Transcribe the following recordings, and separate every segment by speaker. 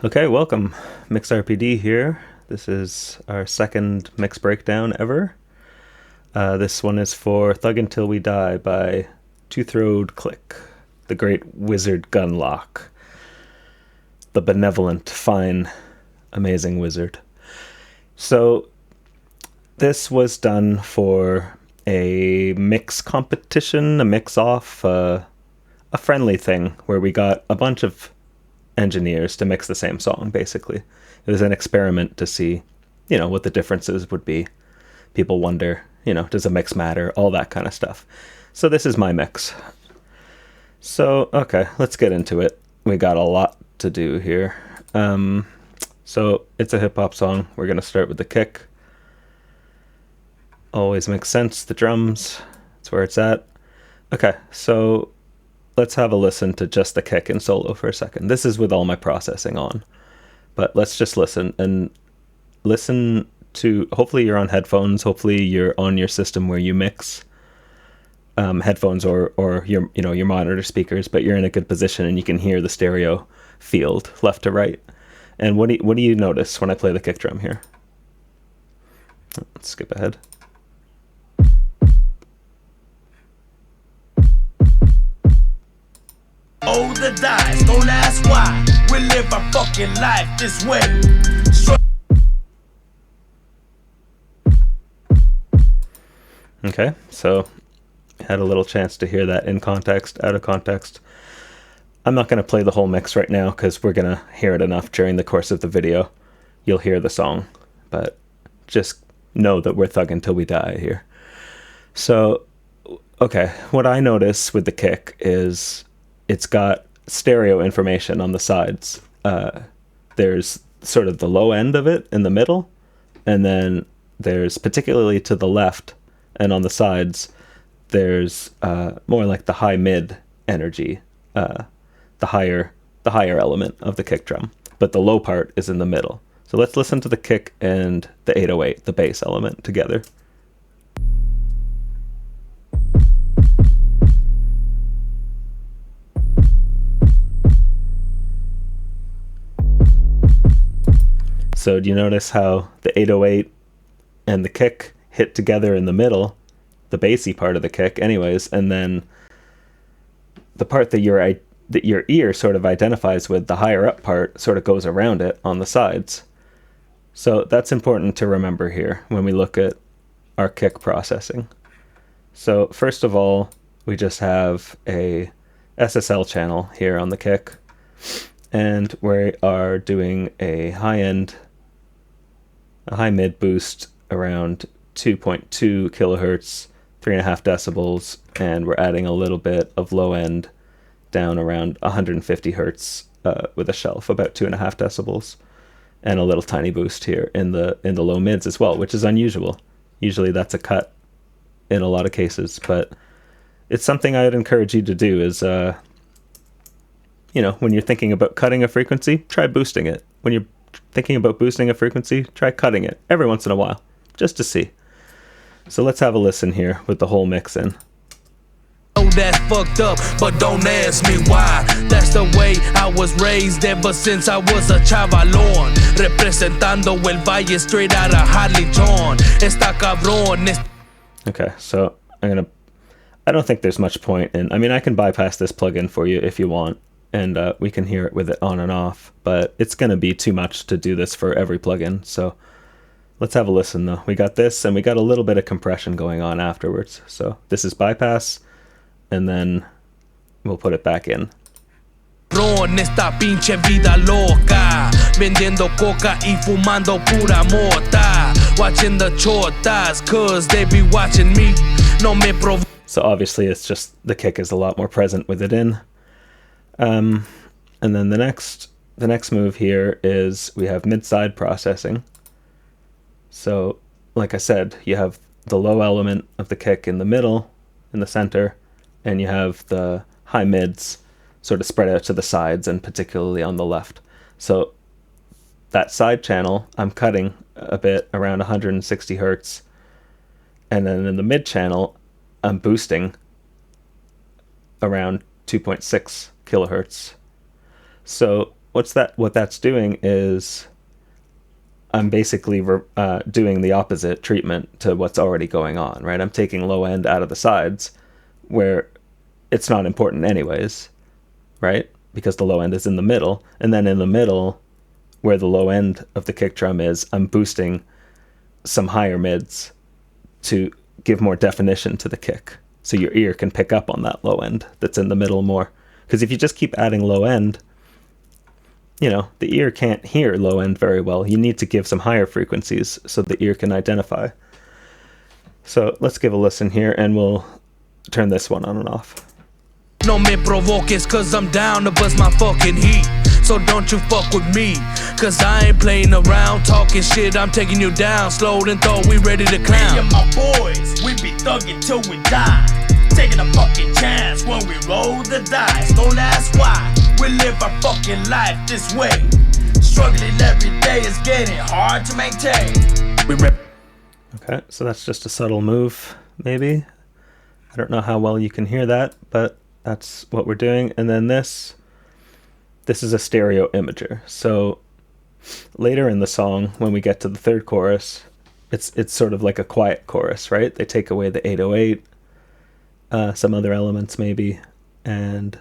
Speaker 1: Okay, welcome. MixRPD here. This is our second mix breakdown ever. This one is for Thuggin Til We Die by Throwed Clique, the great wizard Gunlock, the benevolent, fine, amazing wizard. So this was done for a mix competition, a mix-off, a friendly thing where we got a bunch of engineers to mix the same song, basically. It was an experiment to see, what the differences would be. People wonder, does a mix matter? All that kind of stuff. So this is my mix. So, okay, let's get into it. We got a lot to do here. So it's a hip-hop song. We're going to start with the kick. Always makes sense. The drums, that's where it's at. Okay, so let's have a listen to just the kick in solo for a second. This is with all my processing on, but let's just listen to, hopefully you're on headphones, hopefully you're on your system where you mix, headphones or your monitor speakers, but you're in a good position and you can hear the stereo field left to right. And what do you notice when I play the kick drum here? Let's skip ahead.
Speaker 2: Oh, the dice, don't ask why. We live our fucking life this way.
Speaker 1: Okay, so had a little chance to hear that in context, out of context. I'm not going to play the whole mix right now because we're going to hear it enough during the course of the video. You'll hear the song, but just know that we're thugging till we die here. So, okay, what I notice with the kick is it's got stereo information on the sides. There's sort of the low end of it in the middle, and then there's, particularly to the left and on the sides, there's more like the high mid energy, the higher element of the kick drum, but the low part is in the middle. So let's listen to the kick and the 808, the bass element, together. So do you notice how the 808 and the kick hit together in the middle, the bassy part of the kick anyways, and then the part that your ear sort of identifies with, the higher up part, sort of goes around it on the sides. So that's important to remember here when we look at our kick processing. So first of all, we just have a SSL channel here on the kick, and we are doing a high mid boost around 2.2 kilohertz, 3.5 decibels, and we're adding a little bit of low end down around 150 hertz with a shelf, about 2.5 decibels, and a little tiny boost here in the low mids as well, which is unusual. Usually that's a cut in a lot of cases, but it's something I would encourage you to do is, when you're thinking about cutting a frequency, try boosting it. When you're thinking about boosting a frequency, try cutting it every once in a while, just to see. So let's have a listen here with the whole mix in.
Speaker 2: Oh, that's fucked up, but don't ask me why. That's the way I was raised ever since I was a chavalón. Representando el valle straight out of Harleyton. Está cabrón.
Speaker 1: Okay, so I don't think there's much point in, I can bypass this plugin for you if you want, and we can hear it with it on and off, but it's going to be too much to do this for every plugin, so let's have a listen though. We got this, and we got a little bit of compression going on afterwards. So this is bypass, and then we'll put it back in.
Speaker 2: Esta pinche vida loca, vendiendo coca y fumando pura mota, watching the chotas, cause they be watching me, no me provo.
Speaker 1: So obviously it's just, the kick is a lot more present with it in. And then the next move here is we have mid-side processing. So like I said, you have the low element of the kick in the middle, in the center, and you have the high mids sort of spread out to the sides, and particularly on the left. So that side channel, I'm cutting a bit around 160 hertz. And then in the mid channel, I'm boosting around 2.6 kilohertz. So what that's doing is I'm basically doing the opposite treatment to what's already going on, right? I'm taking low end out of the sides where it's not important anyways, right? Because the low end is in the middle. And then in the middle, where the low end of the kick drum is, I'm boosting some higher mids to give more definition to the kick. So your ear can pick up on that low end that's in the middle more. Because if you just keep adding low end, you know, the ear can't hear low end very well. You need to give some higher frequencies so the ear can identify. So let's give a listen here, and we'll turn this one on and off.
Speaker 2: No me provoques, cause I'm down to bust my fucking heat. So don't you fuck with me, cause I ain't playing around, talking shit, I'm taking you down. Slow and thought we ready to clown.
Speaker 3: Me and my boys, we be thuggin' till we die. Taking a fucking chance when we roll the dice. Don't ask why, we live our fucking life this way. Struggling every day is getting hard to maintain. We rip.
Speaker 1: Okay, so that's just a subtle move, maybe. I don't know how well you can hear that, but that's what we're doing. And then this is a stereo imager. So later in the song, when we get to the third chorus, it's sort of like a quiet chorus, right? They take away the 808, some other elements maybe, and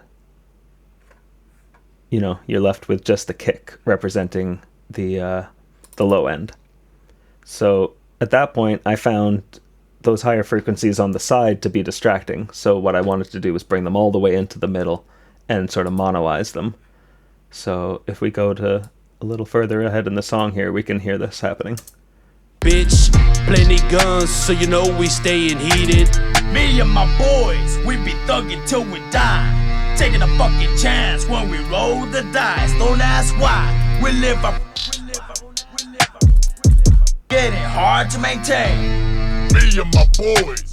Speaker 1: you know, you're left with just the kick representing the low end. So at that point, I found those higher frequencies on the side to be distracting. So what I wanted to do was bring them all the way into the middle and sort of monoize them. So if we go to a little further ahead in the song here, we can hear this happening.
Speaker 2: Bitch, plenty guns, so you know we staying heated.
Speaker 3: Me and my boys, we be thuggin' till we die. Taking a fucking chance when we roll the dice. Don't ask why, we live our getting hard to maintain. Me and my boys.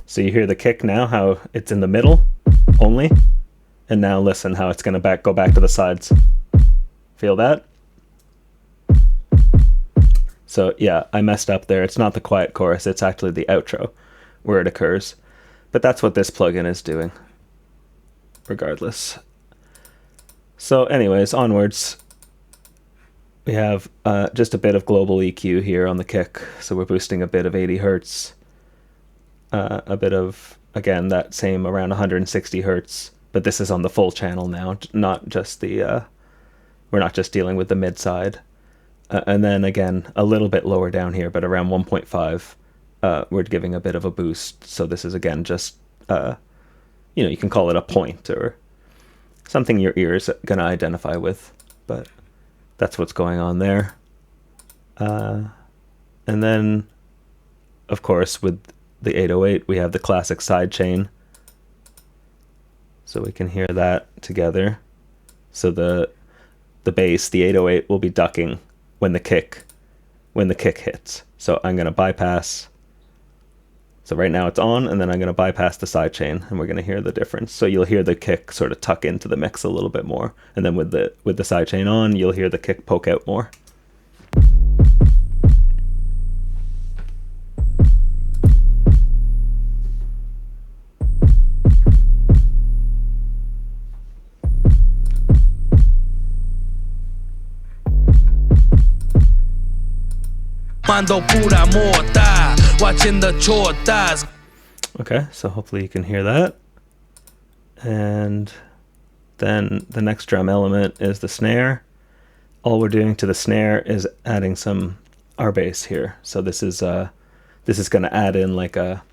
Speaker 1: So you hear the kick now, how it's in the middle only. And now listen how it's going to go back to the sides. Feel that? So yeah, I messed up there. It's not the quiet chorus, it's actually the outro where it occurs. But that's what this plugin is doing, regardless. So anyways, onwards. We have just a bit of global EQ here on the kick. So we're boosting a bit of 80 hertz. A bit of, again, that same around 160 hertz. But this is on the full channel now, not just the... we're not just dealing with the mid side. And then again, a little bit lower down here, but around 1.5, we're giving a bit of a boost. So this is, again, just, you know, you can call it a point or something your ear is going to identify with. But that's what's going on there. And then, of course, with the 808, we have the classic sidechain. So we can hear that together. So the bass, the 808, will be ducking when the kick hits. So I'm going to bypass. So right now it's on, and then I'm going to bypass the sidechain, and we're going to hear the difference. So you'll hear the kick sort of tuck into the mix a little bit more, and then with the sidechain on, you'll hear the kick poke out more.
Speaker 2: Mando pura morta, watching the chotas.
Speaker 1: Okay, so hopefully you can hear that. And then the next drum element is the snare. All we're doing to the snare is adding some R bass here. So this is going to add in like a...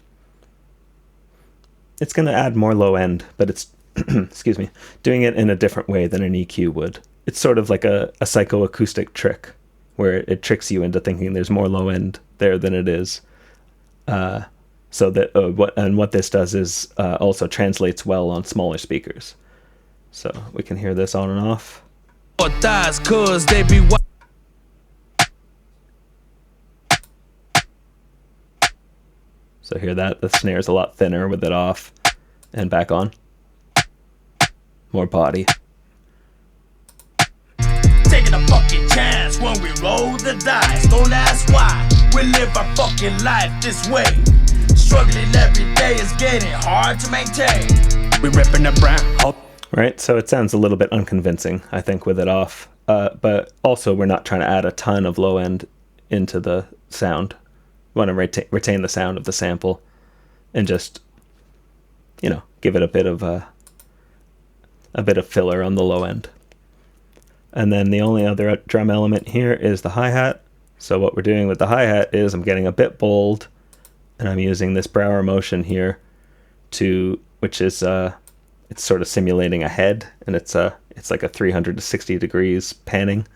Speaker 1: It's going to add more low end, but it's, excuse me, doing it in a different way than an EQ would. It's sort of like a psychoacoustic trick, where it tricks you into thinking there's more low end there than it is. So that what this does is also translates well on smaller speakers. So we can hear this on and off.
Speaker 2: Cause they be
Speaker 1: So hear that? The snare's a lot thinner with it off and back on. More body.
Speaker 3: Taking a fucking chance when we roll the dice. Don't ask why, we live our fucking life this way. Struggling every day, it's getting hard to maintain.
Speaker 2: We reppin' the brown.
Speaker 1: Right, so it sounds a little bit unconvincing, I think, with it off. But also, we're not trying to add a ton of low end into the sound. We want to retain the sound of the sample and just, you know, give it a bit of filler on the low end. And then the only other drum element here is the hi-hat. So what we're doing with the hi-hat is I'm getting a bit bold, and I'm using this Brower motion here which is it's sort of simulating a head, and it's like a 360 degrees panning.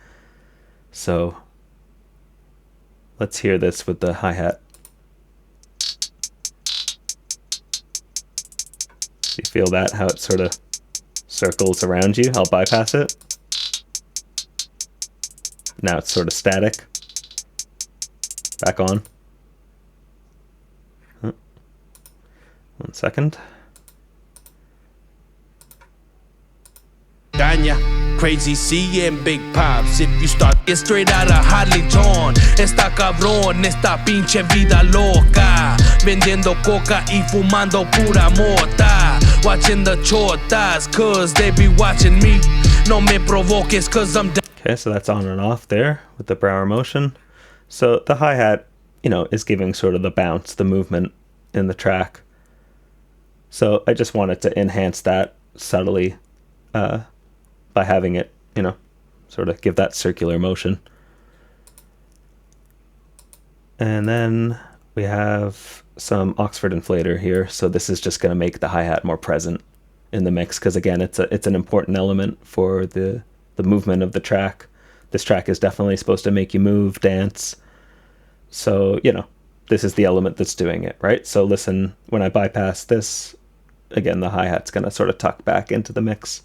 Speaker 1: So let's hear this with the hi-hat. You feel that, how it sort of circles around you? I'll bypass it. Now it's sort of static. Back on. 1 second.
Speaker 2: Daña, crazy C and big pops. If you start get straight out of Harley John. Está cabrón, esta pinche vida loca. Vendiendo coca y fumando pura mota. Watching the chotas, cause they be watching me. No me provoques, cause I'm
Speaker 1: Okay, so that's on and off there with the Brower motion. So the hi-hat, you know, is giving sort of the bounce, the movement in the track. So I just wanted to enhance that subtly by having it, you know, sort of give that circular motion. And then we have some Oxford inflator here. So this is just going to make the hi-hat more present in the mix, because again, it's an important element for the movement of the track. This track is definitely supposed to make you move, dance. So, you know, this is the element that's doing it, right? So listen, when I bypass this, again, the hi-hat's going to sort of tuck back into the mix.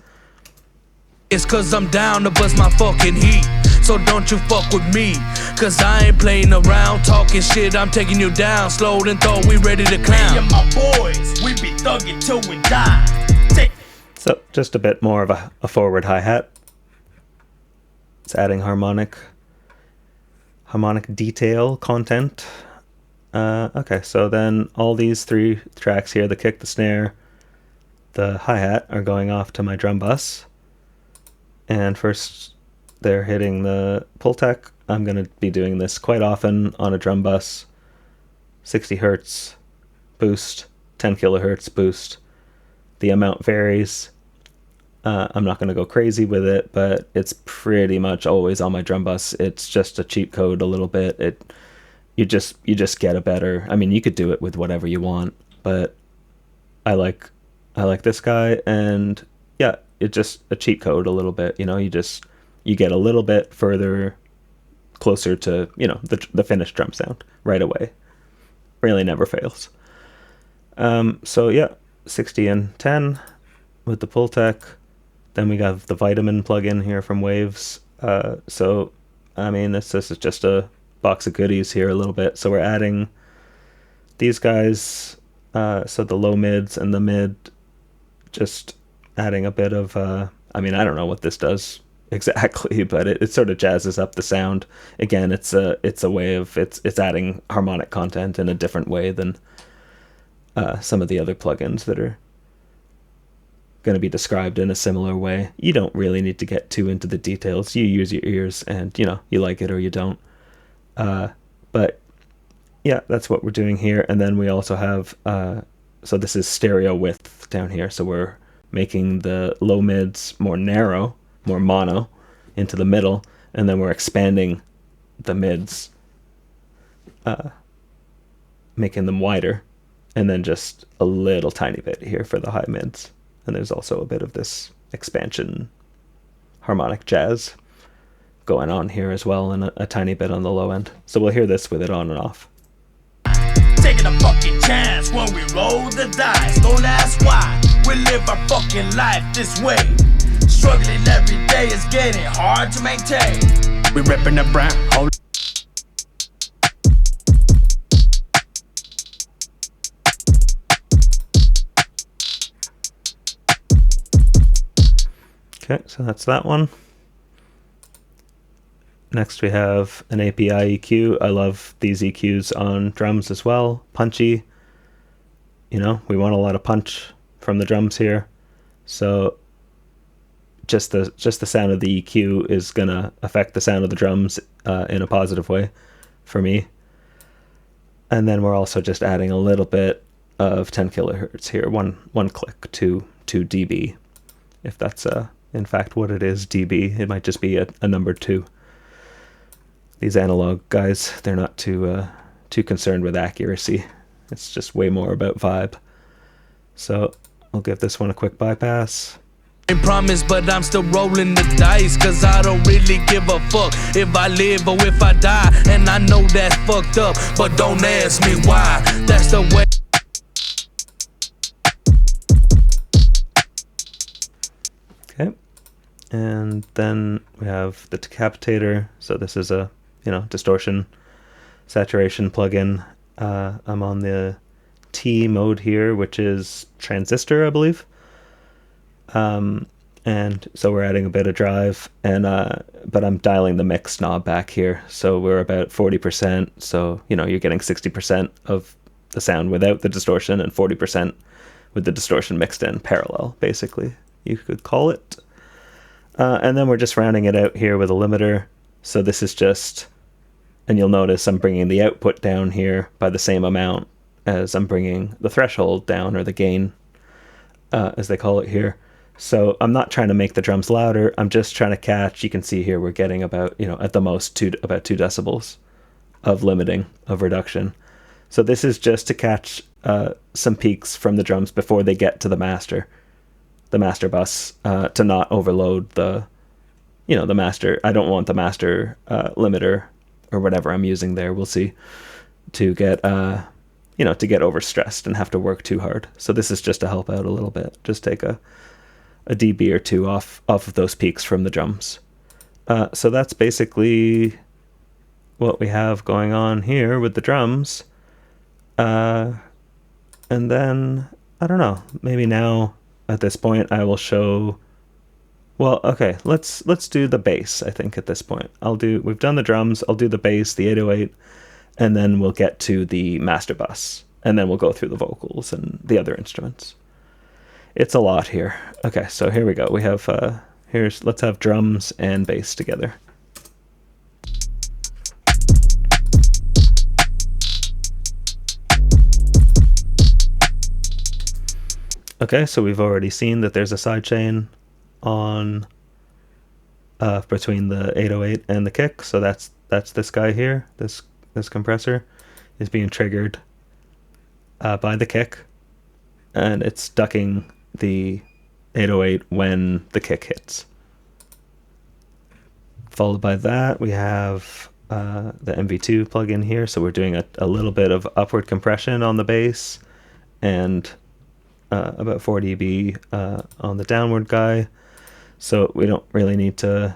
Speaker 2: It's cause I'm down to bust my fucking heat. So don't you fuck with me, cause I ain't playing around talking shit. I'm taking you down slow and thought we ready to clown.
Speaker 3: Me and my boys, we be thuggin' till we die.
Speaker 1: So just a bit more of a forward hi-hat. It's adding harmonic detail content. Okay, so then all these 3 tracks here, the kick, the snare, the hi-hat, are going off to my drum bus. And first they're hitting the pull tech. I'm going to be doing this quite often on a drum bus. 60 hertz boost, 10 kilohertz boost. The amount varies. I'm not going to go crazy with it, but it's pretty much always on my drum bus. It's just a cheat code a little bit. You just get a better. I mean, you could do it with whatever you want, but I like this guy, and yeah, it's just a cheat code a little bit. You know, you get a little bit further closer to, you know, the finished drum sound right away. Really never fails. So yeah, 60 and 10 with the pull tech. Then we got the vitamin plugin here from Waves. So I mean, this is just a box of goodies here a little bit. So we're adding these guys, so the low mids and the mid, just adding a bit of I mean, I don't know what this does exactly, but it sort of jazzes up the sound. Again, it's a way of it's adding harmonic content in a different way than some of the other plugins that are going to be described in a similar way. You don't really need to get too into the details. You use your ears, and you know, you like it or you don't. But yeah, that's what we're doing here. And then we also have so this is stereo width down here, so we're making the low mids more narrow, more mono into the middle, and then we're expanding the mids, making them wider, and then just a little tiny bit here for the high mids. And there's also a bit of this expansion harmonic jazz going on here as well, and a tiny bit on the low end. So we'll hear this with it on and off.
Speaker 3: Taking a fucking chance when we roll the dice. Don't ask why, we live our fucking life this way. Struggling every day, is getting hard to maintain.
Speaker 2: We reppin' the brown. Hold.
Speaker 1: Okay, so that's that one. Next we have an API EQ. I love these EQs on drums as well. Punchy. you know, we want a lot of punch from the drums here. So just the sound of the EQ is gonna affect the sound of the drums in a positive way for me. And then we're also just adding a little bit of 10 kilohertz here, one click to dB, if that's in fact what it is, dB. It might just be a number 2. These analog guys, they're not too concerned with accuracy. It's just way more about vibe. So I'll give this one a quick bypass.
Speaker 2: Promise, but I'm still rolling the dice, cause I don't really give a fuck if I live or if I die. And I know that's fucked up, but don't ask me why. That's the way.
Speaker 1: Okay, and then we have the decapitator. So this is a, you know, distortion saturation plugin. I'm on the T mode here, which is transistor, I believe. And so we're adding a bit of drive, and but I'm dialing the mix knob back here, so we're about 40%. So, you know, you're getting 60% of the sound without the distortion and 40% with the distortion mixed in parallel, basically, you could call it. And then we're just rounding it out here with a limiter. So this is just, and you'll notice I'm bringing the output down here by the same amount as I'm bringing the threshold down, or the gain, as they call it here. So I'm not trying to make the drums louder. I'm just trying to catch. You can see here we're getting about, you know, at the most about 2 decibels of limiting, of reduction. So this is just to catch some peaks from the drums before they get to the master bus, to not overload the, you know, the master. I don't want the master limiter or whatever I'm using there, we'll see, to get you know, to get overstressed and have to work too hard. So this is just to help out a little bit. Just take a dB or 2 off of those peaks from the drums. So that's basically what we have going on here with the drums. And then, I don't know, maybe now at this point I will show, well, okay, let's do the bass, I think, at this point. We've done the drums, I'll do the bass, the 808, and then we'll get to the master bus, and then we'll go through the vocals and the other instruments. It's a lot here. Okay, so here we go. We have, let's have drums and bass together. Okay, so we've already seen that there's a sidechain on between the 808 and the kick. So that's this guy here. This compressor is being triggered by the kick, and it's ducking the 808 when the kick hits. Followed by that, we have the MV2 plugin here. So we're doing a little bit of upward compression on the bass, and about 4 dB on the downward guy. So we don't really need to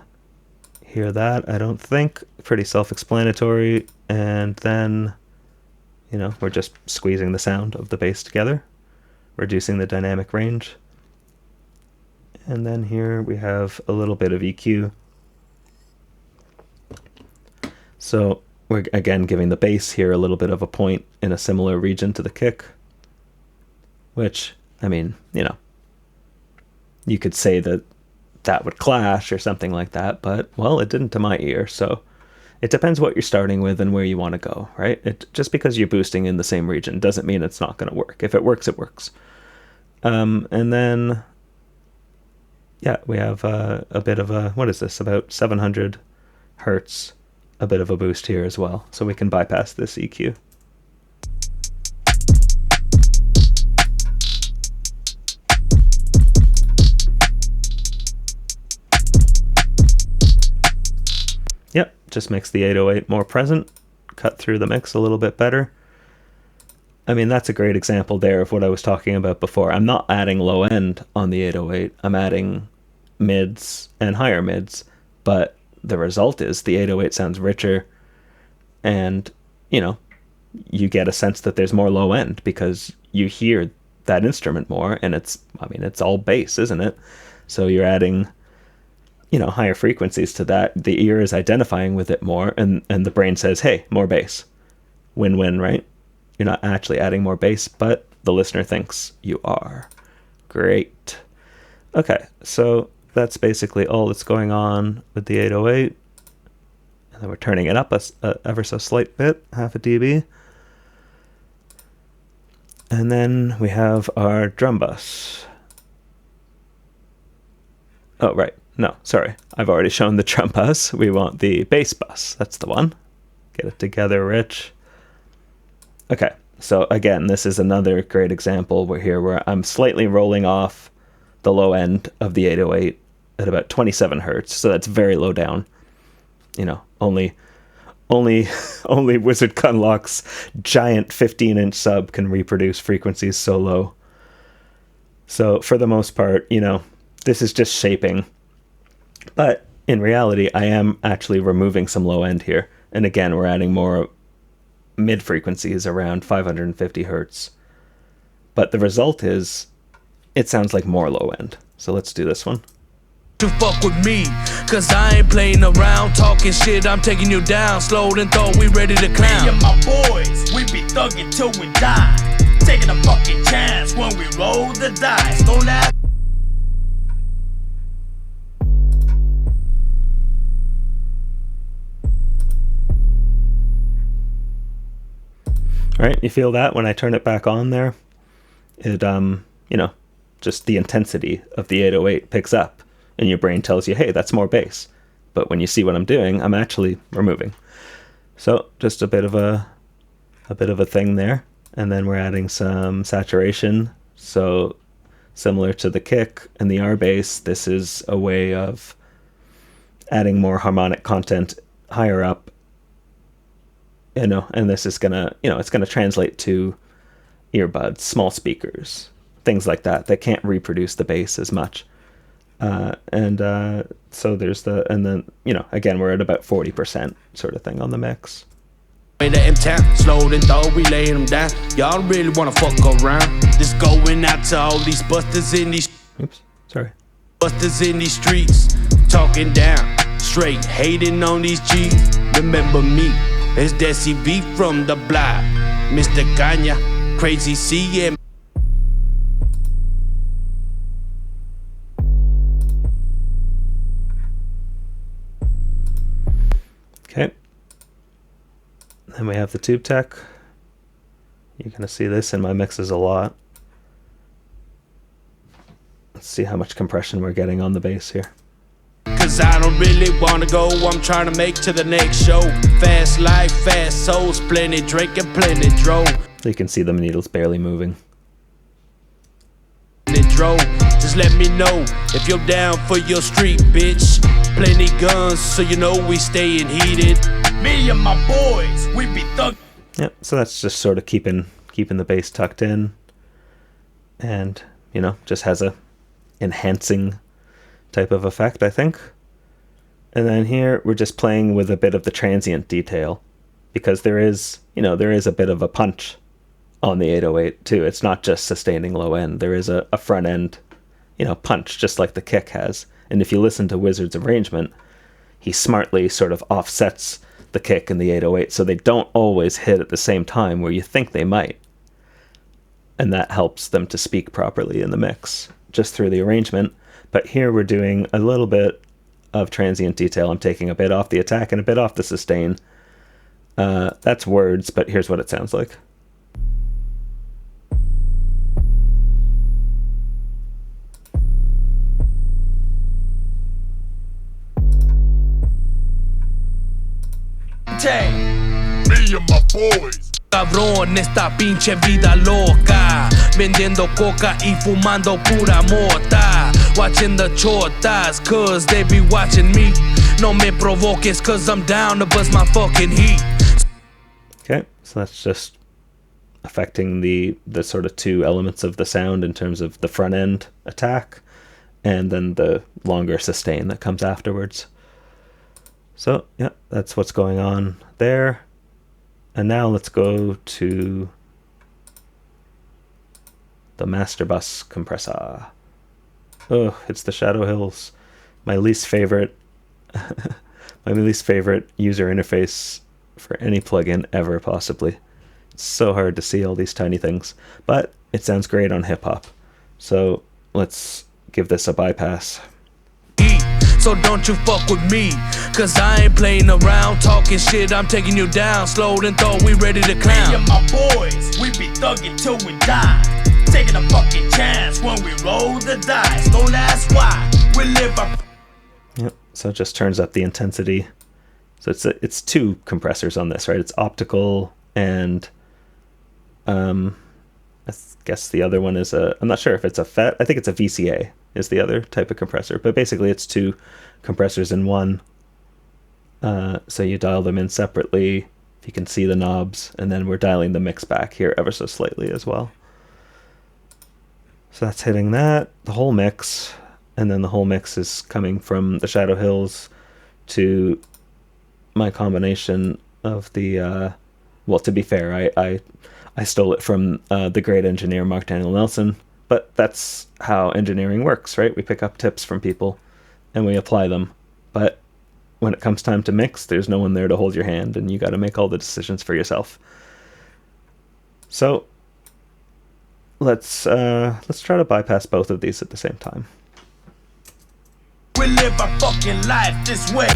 Speaker 1: hear that, I don't think. Pretty self-explanatory. And then, you know, we're just squeezing the sound of the bass together, reducing the dynamic range. And then here we have a little bit of EQ. So we're again giving the bass here a little bit of a point in a similar region to the kick, which, I mean, you know, you could say that would clash or something like that, but, well, it didn't to my ear. So it depends what you're starting with and where you want to go, right? Just because you're boosting in the same region doesn't mean it's not going to work. If it works, it works. And then, yeah, we have a bit of a, what is this, about 700 hertz, a bit of a boost here as well. So we can bypass this EQ. Yep, just makes the 808 more present, cut through the mix a little bit better. I mean, that's a great example there of what I was talking about before. I'm not adding low end on the 808. I'm adding mids and higher mids, but the result is the 808 sounds richer, and, you know, you get a sense that there's more low end because you hear that instrument more, and it's all bass, isn't it? So you're adding, you know, higher frequencies to that. The ear is identifying with it more, and the brain says, hey, more bass. Win-win, right? You're not actually adding more bass, but the listener thinks you are. Great. Okay, so that's basically all that's going on with the 808. And then we're turning it up a ever so slight bit, half a dB. And then we have our drum bus. Oh, right. No, sorry. I've already shown the drum bus. We want the bass bus. That's the one. Get it together, Rich. Okay, so again, this is another great example where I'm slightly rolling off the low end of the 808 at about 27 hertz. So that's very low down. You know, only Wizard Gunlock's giant 15-inch sub can reproduce frequencies so low. So for the most part, you know, this is just shaping. But in reality, I am actually removing some low end here. And again, we're adding more mid frequencies around 550 hertz. But the result is, it sounds like more low end. So let's do this one.
Speaker 2: To fuck with me, cause I ain't playing around, talking shit, I'm taking you down, slow and thought we ready to clown.
Speaker 3: Me and my boys, we be thuggin' till we die, taking a fucking chance when we roll the dice, don't ask.
Speaker 1: Right, you feel that when I turn it back on there? It, you know, just the intensity of the 808 picks up. And your brain tells you, hey, that's more bass. But when you see what I'm doing, I'm actually removing. So just a bit of a thing there. And then we're adding some saturation. So similar to the kick and the R bass, this is a way of adding more harmonic content higher up. You know, and this is gonna, you know, it's gonna translate to earbuds, small speakers, things like that can't reproduce the bass as much. So there's and then, you know, again, we're at about 40% sort of thing on the mix.
Speaker 2: Slow and thought we laying them down. Y'all really wanna fuck around. Just going out to all these busters in these.
Speaker 1: Oops, sorry.
Speaker 2: Busters in these streets, talking down, straight hating on these G's. Remember me, it's Desi B from the block, Mr. Ganya, Crazy C and.
Speaker 1: Okay. Then we have the tube tech. You're going to see this in my mixes a lot. Let's see how much compression we're getting on the bass here.
Speaker 2: Cause I don't really wanna go, I'm trying to make to the next show. Fast life, fast souls, plenty drink and plenty drove.
Speaker 1: So you can see the needles barely moving.
Speaker 2: Just let me know if you're down for your street, bitch. Plenty guns, so you know we staying heated.
Speaker 3: Me and my boys, we be thug.
Speaker 1: Yep, so that's just sort of keeping the bass tucked in. And, you know, just has a enhancing type of effect, I think. And then here we're just playing with a bit of the transient detail, because there is a bit of a punch on the 808 too. It's not just sustaining low end. There is a front end, you know, punch, just like the kick has. And if you listen to Wizard's arrangement, he smartly sort of offsets the kick and the 808 so they don't always hit at the same time where you think they might. And that helps them to speak properly in the mix, just through the arrangement. But here we're doing a little bit of transient detail. I'm taking a bit off the attack and a bit off the sustain. That's words, but here's what it sounds like.
Speaker 3: Me and my boys.
Speaker 2: Cabrón, esta pinche vida loca, vendiendo coca y fumando pura mota. Watching the chotas, cause they be watching me. No me provoques, cause I'm down to bust my fucking heat.
Speaker 1: Okay, so that's just affecting the sort of two elements of the sound in terms of the front end attack and then the longer sustain that comes afterwards. So, yeah, that's what's going on there. And now let's go to the master bus compressor. Oh, it's the Shadow Hills. My least favorite user interface for any plugin ever, possibly. It's so hard to see all these tiny things. But it sounds great on hip hop. So let's give this a bypass.
Speaker 2: So don't you fuck with me, cause I ain't playing around, talking shit, I'm taking you down. Slow and thought we ready to clown.
Speaker 3: Me and my boys, we be thugging till we die. Taking a fucking chance when we roll the dice. Don't ask why, we live our...
Speaker 1: Yep, so it just turns up the intensity. So it's two compressors on this, right? It's optical and I guess the other one is I'm not sure if it's a FET. I think it's a VCA is the other type of compressor. But basically it's two compressors in one. So you dial them in separately. If you can see the knobs. And then we're dialing the mix back here ever so slightly as well. So that's hitting that, the whole mix. And then the whole mix is coming from the Shadow Hills to my combination of the... well, to be fair, I stole it from the great engineer Mark Daniel Nelson, but that's how engineering works, right? We pick up tips from people and we apply them. But when it comes time to mix, there's no one there to hold your hand, and you got to make all the decisions for yourself. So let's try to bypass both of these at the same time.
Speaker 3: We live our fucking life this way.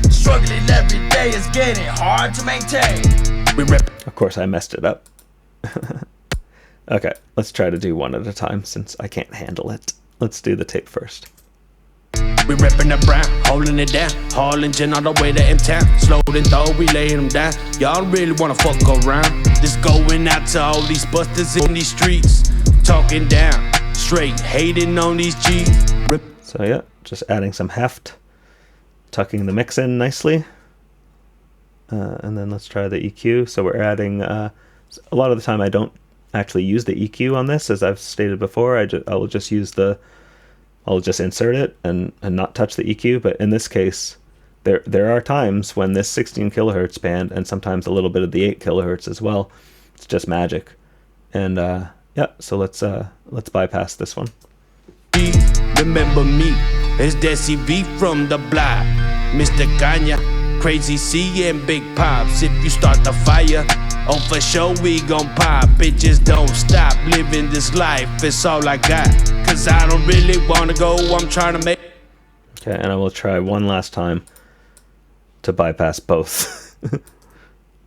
Speaker 3: Struggling every day is getting hard to maintain.
Speaker 1: Of course, I messed it up. Okay, let's try to do one at a time since I can't handle it. Let's do the tape first.
Speaker 2: We reppin' the brown, holding it down, hauling gin all the way to M-Town. Slow and throw, we laying them down. Y'all really wanna fuck around. This going out to all these busters in these streets, talking down, straight hating on these G's.
Speaker 1: So yeah, just adding some heft, tucking the mix in nicely. And then let's try the EQ. So we're adding, a lot of the time I don't actually use the EQ on this, as I've stated before. I'll just insert it and not touch the EQ. But in this case, there are times when this 16 kilohertz band, and sometimes a little bit of the 8 kilohertz as well, it's just magic. And yeah, so let's bypass this one.
Speaker 2: Remember me, it's Desi V from the block, Mr. Kanya, Crazy C and Big Pops. If you start the fire, oh for sure we gon' pop. Bitches don't stop living this life, it's all I got. Cause I don't really wanna go, I'm trying to make...
Speaker 1: Okay, and I will try one last time to bypass both.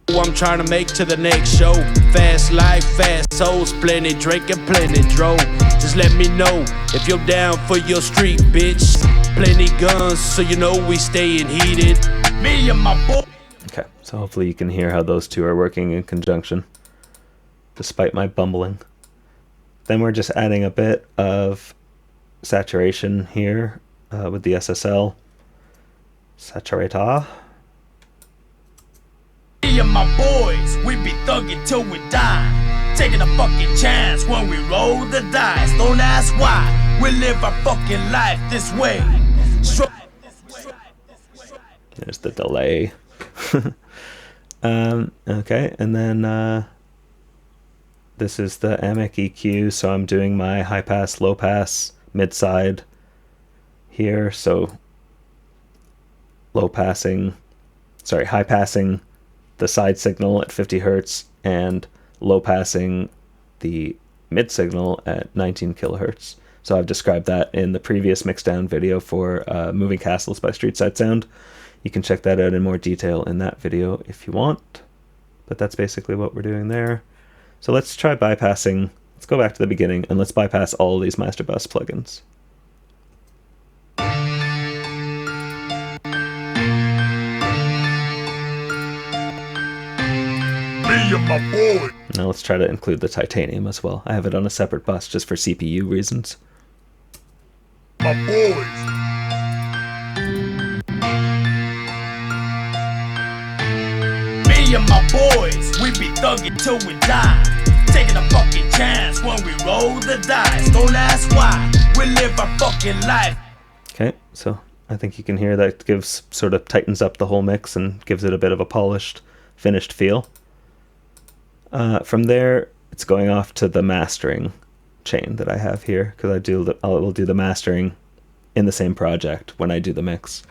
Speaker 2: I'm trying to make to the next show. Fast life, fast souls, plenty drink and plenty dro. Just let me know if you're down for your street, bitch. Plenty guns, so you know we staying heated. Me and my boy.
Speaker 1: Okay, so hopefully you can hear how those two are working in conjunction, despite my bumbling. Then we're just adding a bit of saturation here with the SSL. Saturator.
Speaker 3: Me and my boys, we be thugging till we die. Taking a fucking chance when we roll the dice. Don't ask why, we live our fucking life this way.
Speaker 1: There's the delay. Okay, and then this is the Amic EQ, so I'm doing my high pass, low pass, mid side here. So high passing the side signal at 50 hertz and low passing the mid signal at 19 kilohertz. So I've described that in the previous mixdown video for Moving Castles by Street Side Sound. You can check that out in more detail in that video if you want. But that's basically what we're doing there. So let's try bypassing. Let's go back to the beginning and let's bypass all of these Master Bus plugins.
Speaker 3: My boy.
Speaker 1: Now let's try to include the titanium as well. I have it on a separate bus just for CPU reasons.
Speaker 3: My boys. Me and my boys, we be thugging till we die. Taking a fucking chance when we roll the dice. Don't ask why, we live our fucking life.
Speaker 1: Okay, so I think you can hear that gives sort of tightens up the whole mix and gives it a bit of a polished, finished feel. From there, it's going off to the mastering chain that I have here, because I will do the mastering in the same project when I do the mix.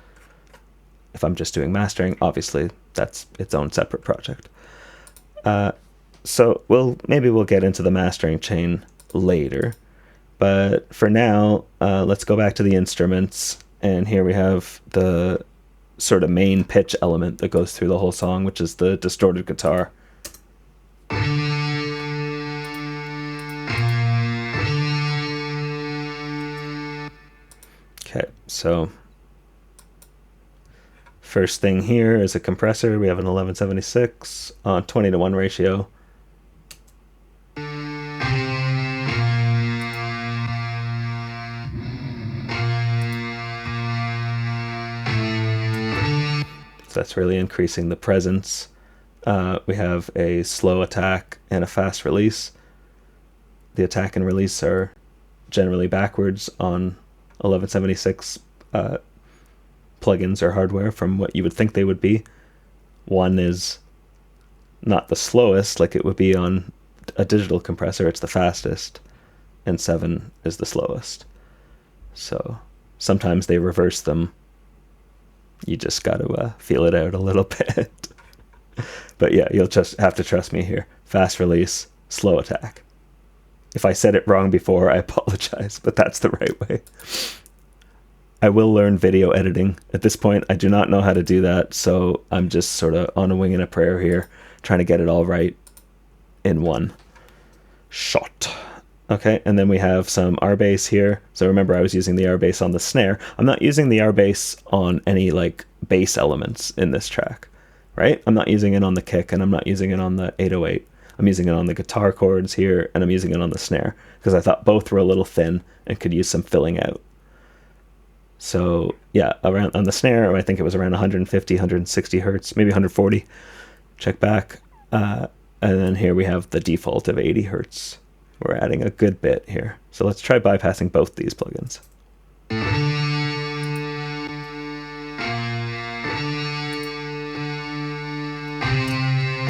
Speaker 1: If I'm just doing mastering, obviously that's its own separate project. So maybe we'll get into the mastering chain later, but for now, let's go back to the instruments, and here we have the sort of main pitch element that goes through the whole song, which is the distorted guitar. Okay, so first thing here is a compressor. We have an 1176 on 20:1 ratio. So that's really increasing the presence. We have a slow attack and a fast release. The attack and release are generally backwards on 1176 plugins or hardware from what you would think they would be. 1 is not the slowest like it would be on a digital compressor, it's the fastest, and 7 is the slowest. So sometimes they reverse them. You just got to feel it out a little bit. But yeah, you'll just have to trust me here. Fast release, slow attack. If I said it wrong before, I apologize, but that's the right way. I will learn video editing. At this point, I do not know how to do that, so I'm just sort of on a wing and a prayer here, trying to get it all right in one shot. Okay, and then we have some R bass here. So remember, I was using the R bass on the snare. I'm not using the R bass on any like bass elements in this track, right? I'm not using it on the kick, and I'm not using it on the 808. I'm using it on the guitar chords here, and I'm using it on the snare, because I thought both were a little thin and could use some filling out. So yeah, around on the snare, I think it was around 150, 160 hertz, maybe 140. Check back. And then here we have the default of 80 hertz. We're adding a good bit here. So let's try bypassing both these plugins.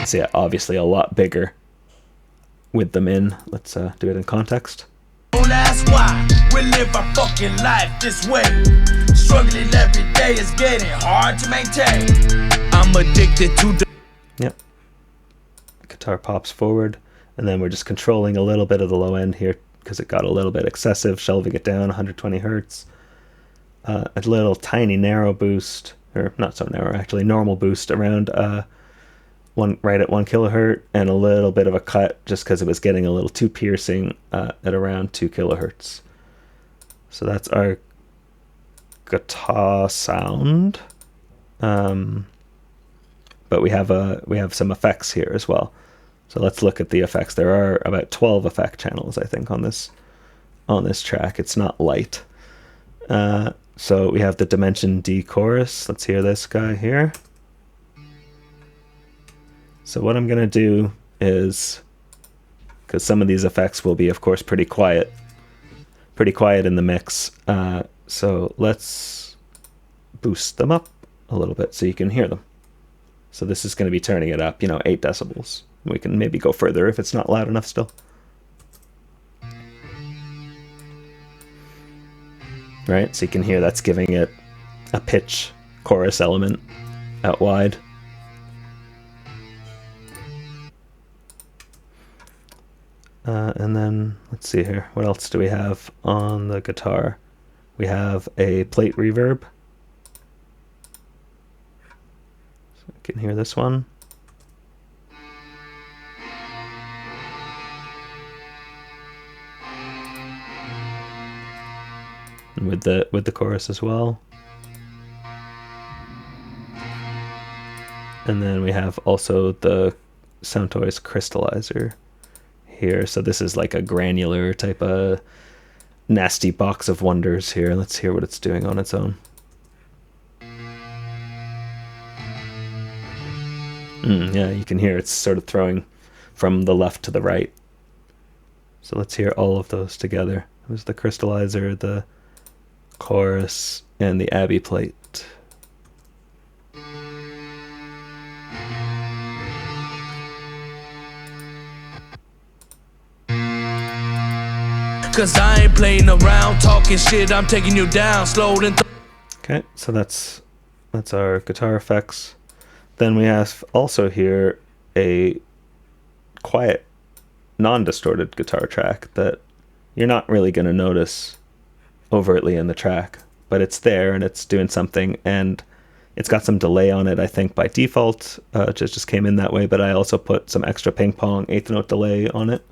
Speaker 1: So yeah, obviously a lot bigger with them in. Let's do it in context.
Speaker 3: Don't ask why we live our fucking life this way. Struggling every day is getting hard to maintain.
Speaker 2: I'm addicted to the...
Speaker 1: Yep. Guitar pops forward, and then we're just controlling a little bit of the low end here because it got a little bit excessive, shelving it down 120 hertz. A little tiny narrow boost, or not so narrow actually, normal boost around right at 1 kilohertz, and a little bit of a cut just because it was getting a little too piercing at around 2 kilohertz. So that's our guitar sound. But we have some effects here as well. So let's look at the effects. There are about 12 effect channels, I think, on this track. It's not light. So we have the Dimension D chorus. Let's hear this guy here. So what I'm going to do is, because some of these effects will be, of course, pretty quiet in the mix. So let's boost them up a little bit so you can hear them. So this is going to be turning it up, 8 decibels. We can maybe go further if it's not loud enough still. Right, so you can hear that's giving it a pitch chorus element out wide. And then, let's see here. What else do we have on the guitar? We have a plate reverb. So you can hear this one. And with the chorus as well. And then we have also the Soundtoys crystallizer here. So this is like a granular type of nasty box of wonders here. Let's hear what it's doing on its own. Yeah, you can hear it's sort of throwing from the left to the right. So let's hear all of those together. It was the crystallizer, the chorus, and the Abbey plate.
Speaker 2: Cause I ain't playing around, talking shit, I'm taking you down, slow and
Speaker 1: Okay, so that's our guitar effects. Then we have also here a quiet, non-distorted guitar track that you're not really going to notice overtly in the track, but it's there and it's doing something, and it's got some delay on it, I think, by default. It just came in that way, but I also put some extra ping pong eighth note delay on it.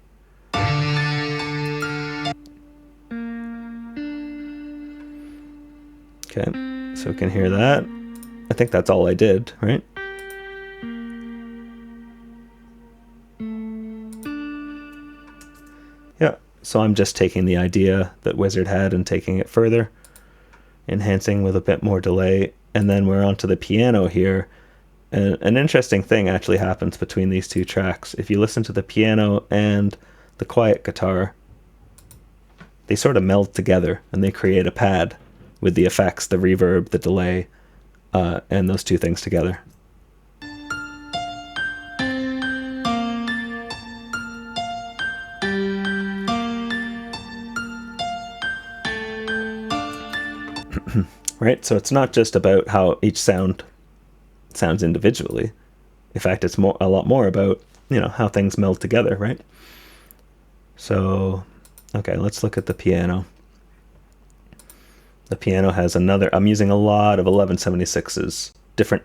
Speaker 1: Okay, so we can hear that. I think that's all I did, right? Yeah, so I'm just taking the idea that Wizard had and taking it further, enhancing with a bit more delay. And then we're onto the piano here. And an interesting thing actually happens between these two tracks. If you listen to the piano and the quiet guitar, they sort of meld together and they create a pad with the effects, the reverb, the delay, and those two things together. Right, so it's not just about how each sound sounds individually. In fact, it's a lot more about, how things meld together, right? So, okay, let's look at the piano. The piano has I'm using a lot of 1176s, different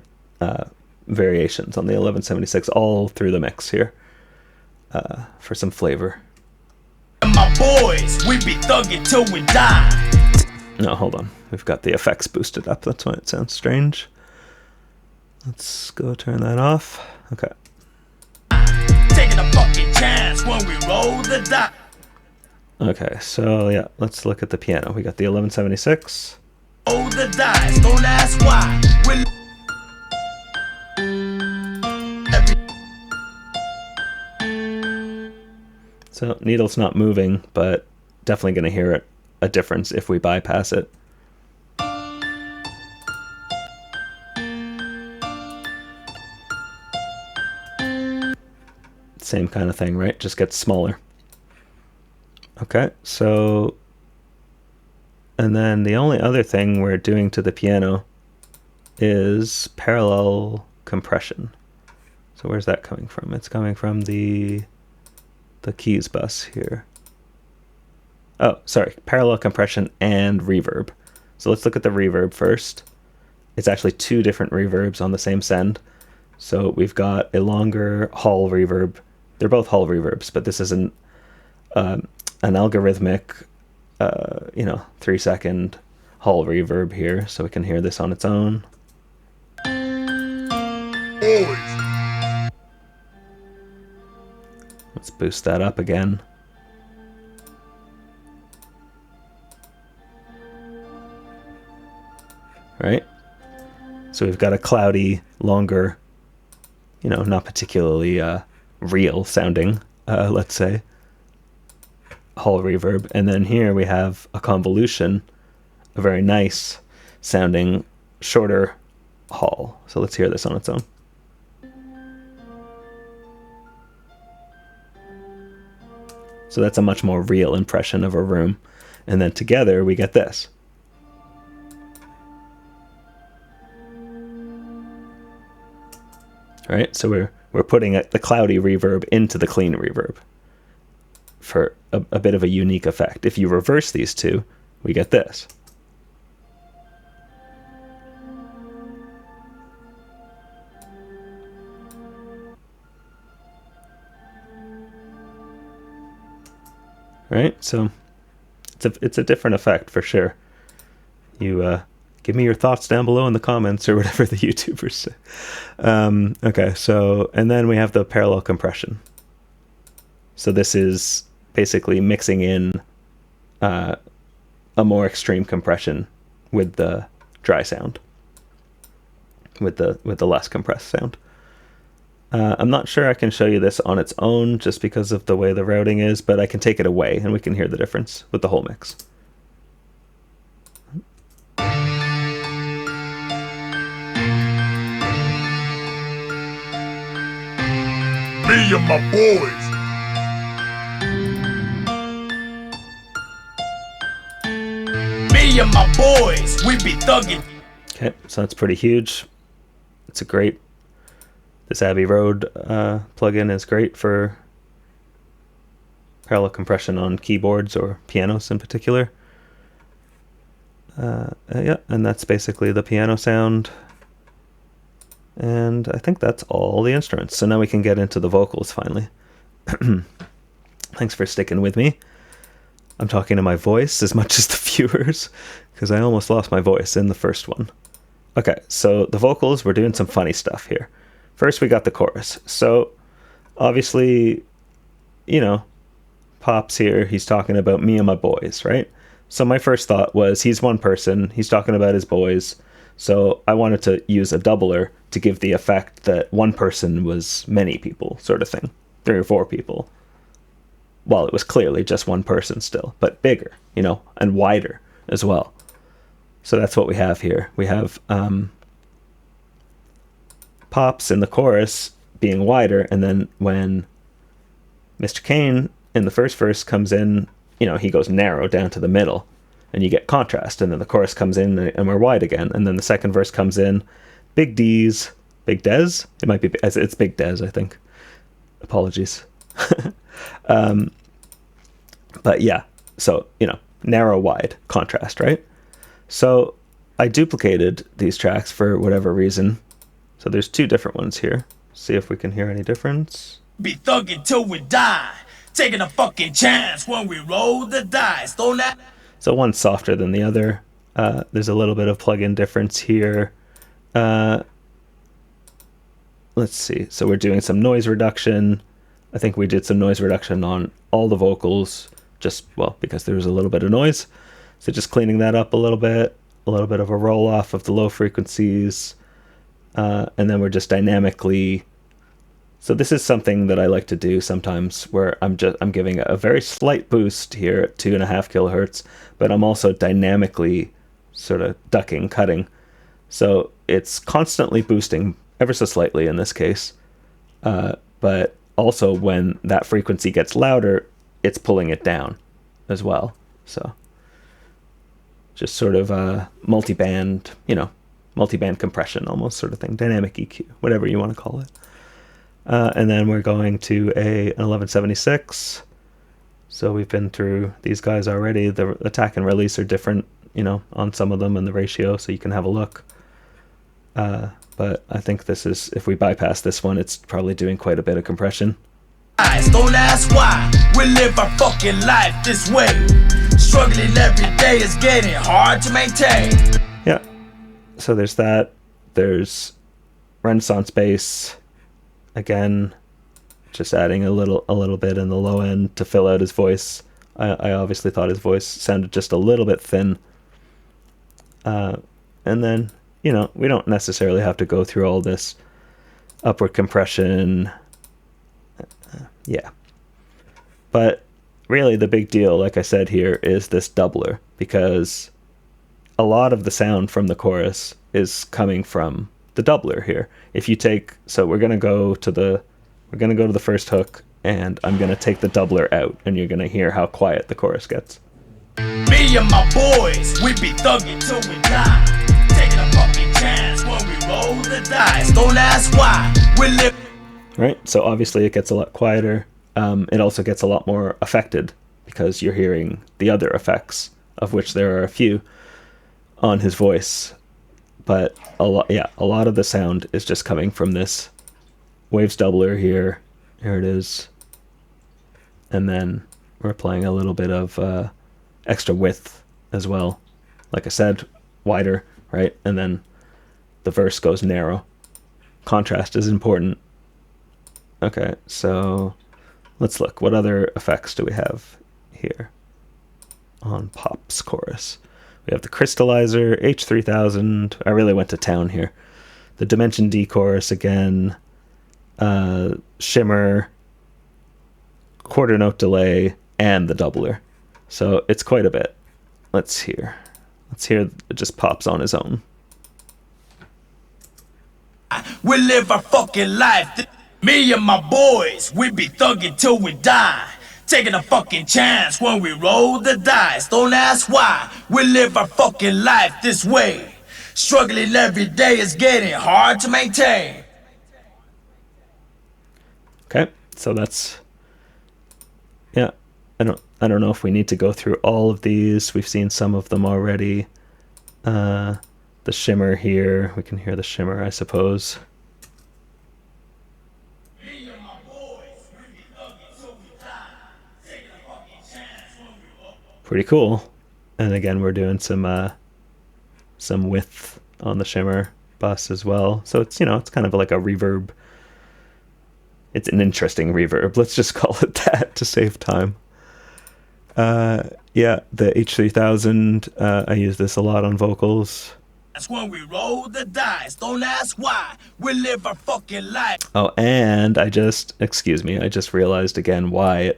Speaker 1: variations on the 1176 all through the mix here for some flavor.
Speaker 3: My boys, we be thuggin' till we die.
Speaker 1: No, hold on. We've got the effects boosted up. That's why it sounds strange. Let's go turn that off. Okay.
Speaker 3: Taking a fucking chance when we roll the die.
Speaker 1: Okay, so yeah, let's look at the piano. We got the 1176.
Speaker 3: Roll the dice, don't ask why.
Speaker 1: So needle's not moving, but definitely going to hear a difference if we bypass it. Same kind of thing, right? Just gets smaller. Okay, so, and then the only other thing we're doing to the piano is parallel compression. So where's that coming from? It's coming from the keys bus here. Oh, sorry, parallel compression and reverb. So let's look at the reverb first. It's actually two different reverbs on the same send. So we've got a longer hall reverb. They're both hall reverbs, but this is an algorithmic, 3-second hall reverb here, so we can hear this on its own. Let's boost that up again. Right? So we've got a cloudy, longer, not particularly real sounding, let's say, hall reverb. And then here we have a convolution, a very nice sounding, shorter hall. So let's hear this on its own. So that's a much more real impression of a room. And then together we get this. Right? So we're putting the cloudy reverb into the clean reverb for a bit of a unique effect. If you reverse these two, we get this. Right? So it's a different effect for sure. You give me your thoughts down below in the comments or whatever the YouTubers say. Okay, so, and then we have the parallel compression. So this is basically mixing in a more extreme compression with the dry sound, with the less compressed sound. I'm not sure I can show you this on its own just because of the way the routing is, but I can take it away and we can hear the difference with the whole mix.
Speaker 3: Me and my boys. Me and my boys, we be thuggin'.
Speaker 1: Okay, so that's pretty huge. It's this Abbey Road plugin is great for parallel compression on keyboards or pianos in particular. Yeah, and that's basically the piano sound. And I think that's all the instruments. So now we can get into the vocals finally. Thanks for sticking with me. I'm talking to my voice as much as the viewers, because I almost lost my voice in the first one. Okay, so the vocals, we're doing some funny stuff here. First, we got the chorus. So, obviously, you know, Pop's here, he's talking about me and my boys, right? So my first thought was, he's one person, he's talking about his boys, so I wanted to use a doubler to give the effect that one person was many people, sort of thing. 3 or 4 people. Well, it was clearly just one person still, but bigger, you know, and wider as well. So that's what we have here. We have Pops in the chorus being wider, and then when Mr. Kane in the first verse comes in, you know, he goes narrow down to the middle, and you get contrast, and then the chorus comes in and we're wide again, and then the second verse comes in, Big D's, Big Dez? It might be, it's Big Dez, I think. Apologies. But yeah, so, you know, narrow, wide, contrast, right? So I duplicated these tracks for whatever reason. So there's 2 different ones here. See if we can hear any difference.
Speaker 3: Be thuggin' till we die. Taking a fucking chance when we roll the dice. Don't that.
Speaker 1: So one's softer than the other. There's a little bit of plug-in difference here. Let's see. So we're doing some noise reduction. I think we did some noise reduction on all the vocals, just, well, because there was a little bit of noise. So just cleaning that up a little bit of a roll off of the low frequencies. And then we're just dynamically. So this is something that I like to do sometimes, where I'm giving a very slight boost here at 2.5 kilohertz, but I'm also dynamically sort of ducking, cutting. So it's constantly boosting ever so slightly in this case. But also when that frequency gets louder, it's pulling it down as well. So just sort of multi-band, you know, multi-band compression almost sort of thing, dynamic EQ, whatever you want to call it. And then we're going to an 1176. So we've been through these guys already. The attack and release are different, you know, on some of them and the ratio, so you can have a look. But I think this is, if we bypass this one, it's probably doing quite a bit of compression.
Speaker 3: Don't ask why we live our fucking life this way. Struggling every day is getting hard to maintain.
Speaker 1: Yeah. So there's that. There's Renaissance bass. Again, just adding a little bit in the low end to fill out his voice. I obviously thought his voice sounded just a little bit thin. And then, you know, we don't necessarily have to go through all this upward compression. Yeah. But really the big deal, like I said here, is this doubler, because a lot of the sound from the chorus is coming from the doubler here. If you take, so we're gonna go to the first hook, and I'm gonna take the doubler out, and you're gonna hear how quiet the chorus gets.
Speaker 3: Me and my boys, we be thuggin' till we die. Taking a fucking chance when we roll the dice. Don't ask why we live.
Speaker 1: Right, so obviously it gets a lot quieter. It also gets a lot more affected because you're hearing the other effects, of which there are a few on his voice. But a lot of the sound is just coming from this waves doubler here. Here it is. And then we're playing a little bit of extra width as well. Like I said, wider, right? And then the verse goes narrow. Contrast is important. Okay, so let's look. What other effects do we have here on Pop's chorus? We have the Crystallizer, H3000. I really went to town here. The Dimension D chorus again. Shimmer, quarter note delay, and the doubler. So it's quite a bit. Let's hear. Let's hear it just Pops on his own.
Speaker 3: We live our fucking life. Me and my boys, we be thuggin' till we die. Taking a fucking chance when we roll the dice. Don't ask why we live our fucking life this way. Struggling every day is getting hard to maintain.
Speaker 1: Okay, so that's, yeah, I don't know if we need to go through all of these. We've seen some of them already. The shimmer here, we can hear the shimmer, I suppose. Pretty cool. And again, we're doing some width on the shimmer bus as well. So it's, you know, it's kind of like a reverb. It's an interesting reverb. Let's just call it that to save time. Yeah, the H3000, I use this a lot on vocals.
Speaker 3: That's when we roll the dice. Don't ask why. We live our fucking life.
Speaker 1: Oh, and I just realized again why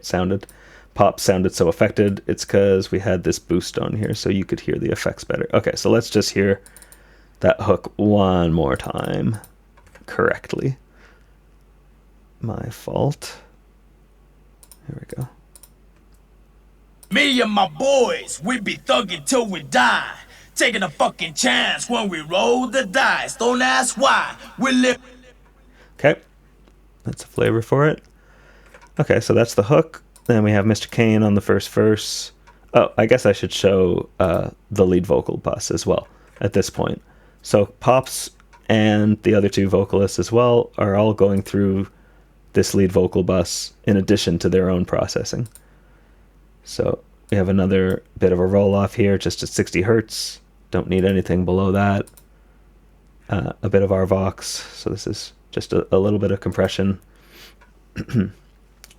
Speaker 1: Pop sounded so affected. It's because we had this boost on here, so you could hear the effects better. Okay, so let's just hear that hook one more time correctly. My fault. Here we go.
Speaker 3: Me and my boys, we be thugging till we die. Taking a fucking chance when we roll the dice. Don't ask why. We live.
Speaker 1: Okay, that's a flavor for it. Okay, so that's the hook. Then we have Mr. Kane on the first verse. Oh, I guess I should show the lead vocal bus as well at this point. So Pops and the other two vocalists as well are all going through this lead vocal bus in addition to their own processing. So we have another bit of a roll off here, just at 60 hertz. Don't need anything below that. A bit of our Vox. So this is just a little bit of compression.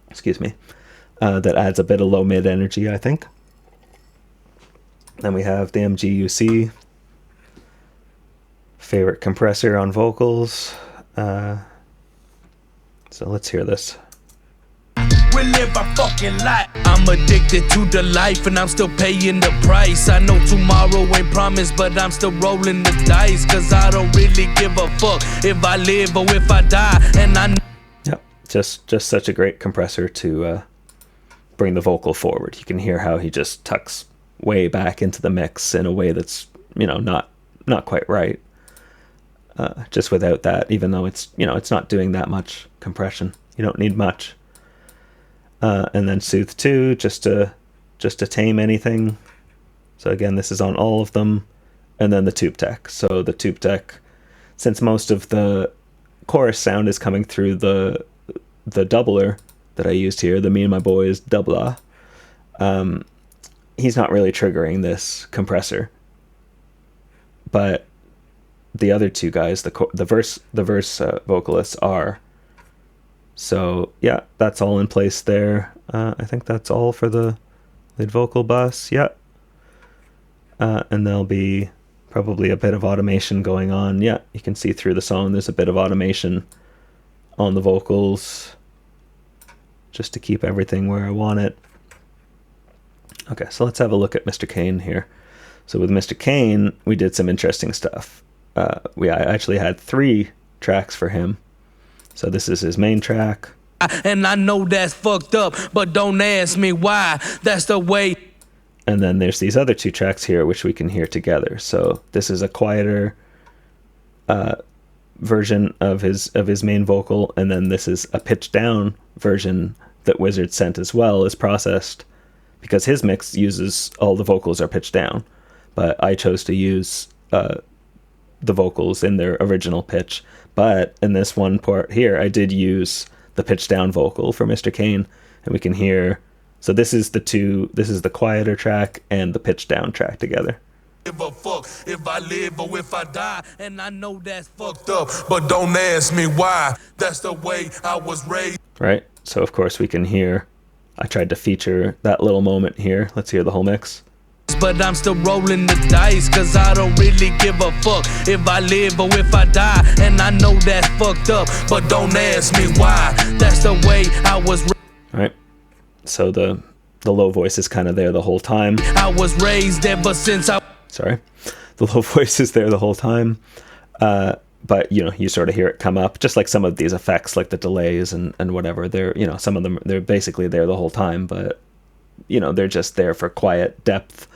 Speaker 1: Excuse me. That adds a bit of low mid energy, I think. Then we have the MGUC. Favorite compressor on vocals. So let's hear this.
Speaker 3: We live our fucking life.
Speaker 2: I'm addicted to the life and I'm still paying the price. I know tomorrow ain't promised, but I'm still rolling the dice. Cause I don't really give a fuck if I live or if I die. And I
Speaker 1: Yep, just such a great compressor to bring the vocal forward. You can hear how he just tucks way back into the mix in a way that's, you know, not quite right. Just without that, even though it's, you know, it's not doing that much compression. You don't need much. And then Soothe 2, just to tame anything. So again, this is on all of them. And then the Tube Tech. So the Tube Tech, since most of the chorus sound is coming through the doubler that I used here, the Me and My Boys doubler, he's not really triggering this compressor. But the other two guys, the verse vocalists are. So yeah, that's all in place there. I think that's all for the lead vocal bus. Yeah. And there'll be probably a bit of automation going on. Yeah, you can see through the song there's a bit of automation on the vocals just to keep everything where I want it. Okay, so let's have a look at Mr. Kane here. So with Mr. Kane, we did some interesting stuff. I actually had 3 tracks for him. So this is his main track.
Speaker 2: And I know that's fucked up, but don't ask me why. That's the way.
Speaker 1: And then there's these other 2 tracks here, which we can hear together. So this is a quieter version of his main vocal, and then this is a pitched down version that Wizard sent as well, is processed because his mix uses all the vocals are pitched down, but I chose to use the vocals in their original pitch. But in this one part here, I did use the pitched down vocal for Mr. Kane, and we can hear. So this is the quieter track and the pitched down track together.
Speaker 2: Give a fuck if I live or if I die, and I know that's fucked up, but don't ask me why. That's the way I was raised.
Speaker 1: Right. So of course we can hear. I tried to feature that little moment here. Let's hear the whole mix.
Speaker 2: But I'm still rolling the dice, cause I don't really give a fuck if I live or if I die, and I know that's fucked up, but don't ask me why. That's the way I was raised.
Speaker 1: Right. So the low voice is kind of there the whole time.
Speaker 2: I was raised ever since I...
Speaker 1: Sorry. The low voice is there the whole time. But, you know, you sort of hear it come up, just like some of these effects, like the delays and whatever. They're, you know, some of them, they're basically there the whole time, but, you know, they're just there for quiet depth.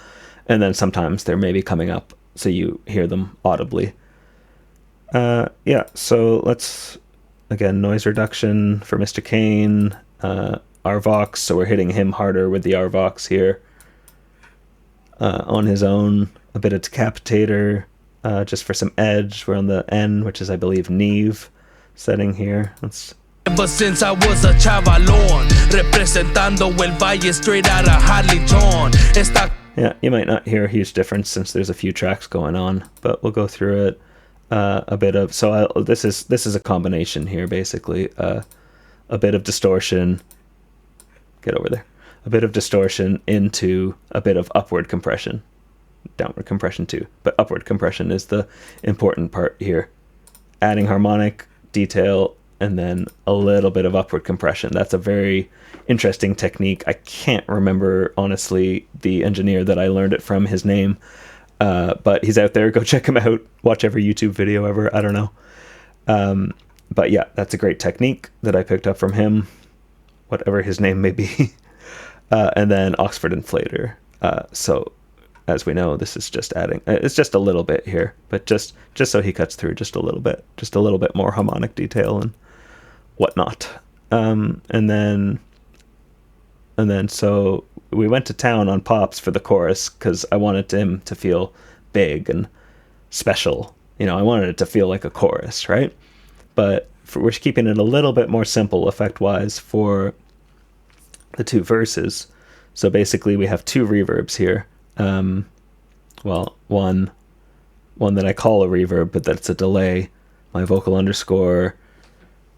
Speaker 1: And then sometimes they're maybe coming up, so you hear them audibly. Yeah, so let's, again, noise reduction for Mr. Kane. RVox, so we're hitting him harder with the RVox here. On his own, a bit of Decapitator, just for some edge. We're on the N, which is, I believe, Neve setting here. Let's...
Speaker 2: Ever since I was a chavalón, representando el valle straight out of Harleyton.
Speaker 1: Yeah, you might not hear a huge difference since there's a few tracks going on, but we'll go through it a bit of... So this is a combination here, basically. A bit of distortion. Get over there. A bit of distortion into a bit of upward compression. Downward compression too, but upward compression is the important part here. Adding harmonic detail and then a little bit of upward compression. That's a very interesting technique. I can't remember, honestly, the engineer that I learned it from, his name, but he's out there. Go check him out. Watch every YouTube video ever. I don't know. But yeah, that's a great technique that I picked up from him, whatever his name may be. And then Oxford Inflator. So as we know, this is just adding, it's just a little bit here, but just so he cuts through just a little bit more harmonic detail and whatnot. And then so we went to town on Pops for the chorus because I wanted him to feel big and special. You know, I wanted it to feel like a chorus, right? But we're keeping it a little bit more simple effect-wise for the two verses. So basically we have two reverbs here. Well, one that I call a reverb, but that's a delay. My vocal underscore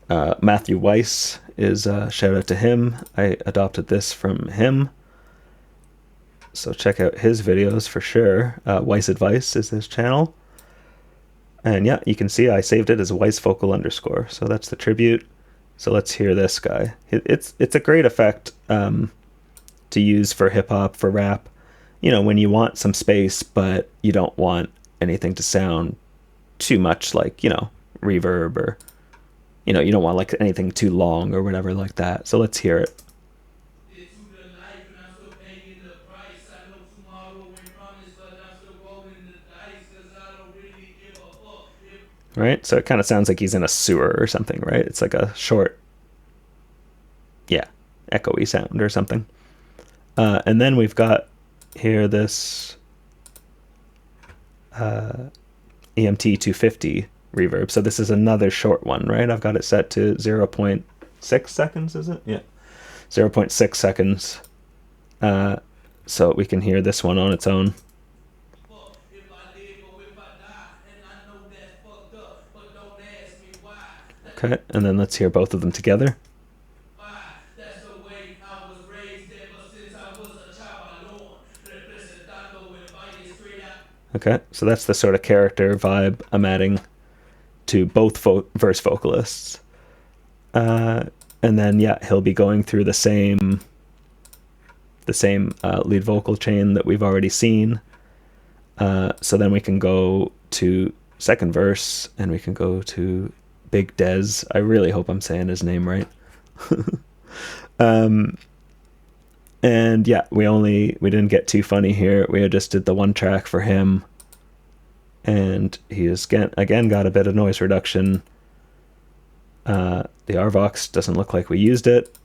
Speaker 1: Matthew Weiss is shout out to him. I adopted this from him. So check out his videos for sure. Weiss Advice is his channel. And yeah, you can see I saved it as Weiss vocal underscore. So that's the tribute. So let's hear this guy. It's a great effect to use for hip hop, for rap. You know, when you want some space, but you don't want anything to sound too much like, you know, reverb, or, you know, you don't want like anything too long or whatever like that. So let's hear it. Right? So it kind of sounds like he's in a sewer or something, right? It's like a short, yeah, echoey sound or something. And then we've got here this EMT 250 reverb. So this is another short one, right? I've got it set to 0.6 seconds, is it? Yeah, 0.6 seconds. So we can hear this one on its own. Okay, and then let's hear both of them together. Okay, so that's the sort of character vibe I'm adding to both verse vocalists. And then, yeah, he'll be going through the same lead vocal chain that we've already seen. So then we can go to second verse, and we can go to Big Dez. I really hope I'm saying his name right. And yeah, we didn't get too funny here. We just did the one track for him, and he has again got a bit of noise reduction. The RVox doesn't look like we used it.